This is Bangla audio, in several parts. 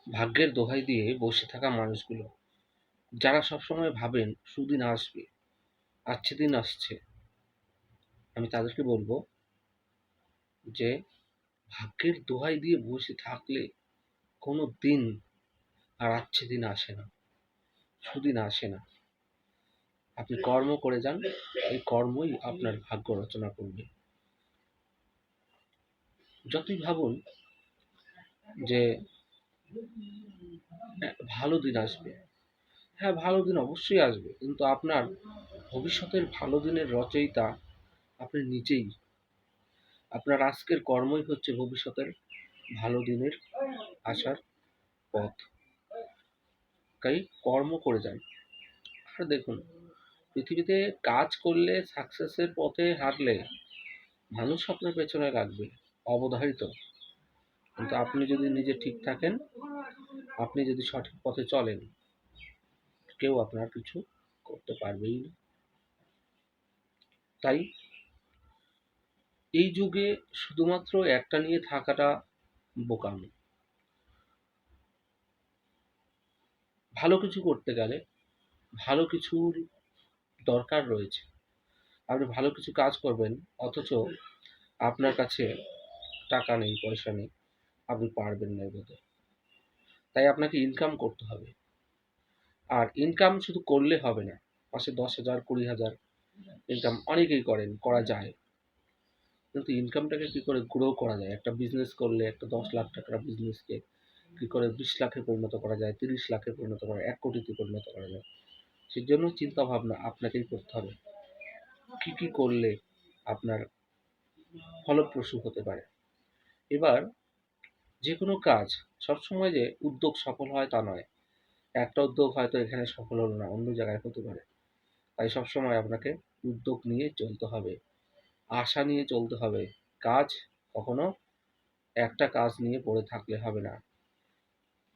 ভাগ্যের দোহাই দিয়ে বসে থাকা মানুষগুলো, যারা সবসময় ভাবেন সুদিন আসবে, দিন আসছে, আমি তাদেরকে বলবো যে ভাগ্যের দোহাই দিয়ে বসে থাকলে কোনো দিন আর দিন আসে না, সুদিন আসে না। আপনি কর্ম করে যান, এই কর্মই আপনার ভাগ্য রচনা করবে। যতই ভাবুন যে ভালো দিন আসবে, হ্যাঁ ভালো দিন অবশ্যই আসবে, কিন্তু আপনার ভবিষ্যতের ভালো দিনের রচয়িতা আপনি নিজেই। আপনার আজকের কর্মই হচ্ছে ভবিষ্যতের ভালো দিনের আসার পথ। তাই কর্ম করে যান। আর দেখুন, পৃথিবীতে কাজ করলে, সাকসেসের পথে হাঁটলে মানুষ আপনার পেছনে লাগবে অবধারিত। কিন্তু আপনি যদি নিজে ঠিক থাকেন, আপনি যদি সঠিক পথে চলেন, কেউ আপনার কিছু করতে পারবেই না। তাই এই যুগে শুধুমাত্র একটা নিয়ে থাকাটা বোকামি। ভালো কিছু করতে গেলে ভালো কিছুর দরকার রয়েছে। আপনি ভালো কিছু কাজ করবেন, অথচ আপনার কাছে টাকা নেই, পয়সা নেই, আপনি পারবেন না এগোতে। তাই আপনাকে ইনকাম করতে হবে। আর ইনকাম শুধু করলে হবে না, মাসে 10,000 20,000 ইনকাম অনেকেই করা যায়। কিন্তু ইনকামটাকে কি করে গ্রো করা যায়, একটা বিজনেস করলে একটা 10 লাখ টাকার বিজনেসকে কি করে 20 লাখে পরিণত করা যায়, 30 লাখে পরিণত করা যায়, 1 কোটিতে পরিণত করা যায়, সেই জন্য চিন্তা ভাবনা আপনাকেই করতে হবে। কি কি করলে আপনার ফলপ্রসূ হতে পারে। এবার যে কোনো কাজ সবসময় যে উদ্যোগ সফল হয় তা নয়। একটা উদ্যোগ হয়তো এখানে সফল হলো না, অন্য জায়গায় হতে পারে। তাই সবসময় আপনাকে উদ্যোগ নিয়ে চলতে হবে, আশা নিয়ে চলতে হবে। কাজ কখনো একটা কাজ নিয়ে পড়ে থাকলে হবে না।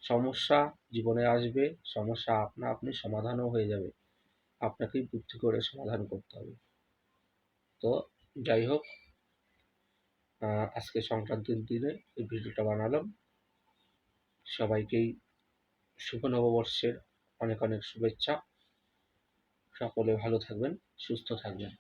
সমস্যা জীবনে আসবে, সমস্যা আপনা আপনি সমাধানও হয়ে যাবে। আপনাকেই বুদ্ধি করে সমাধান করতে হবে। তো যাই হোক, আজকে সংক্রান্তির দিনে এই ভিডিওটা বানালাম। সবাইকেই শুভ নববর্ষের অনেক অনেক শুভেচ্ছা। সকলে ভালো থাকবেন, সুস্থ থাকবেন।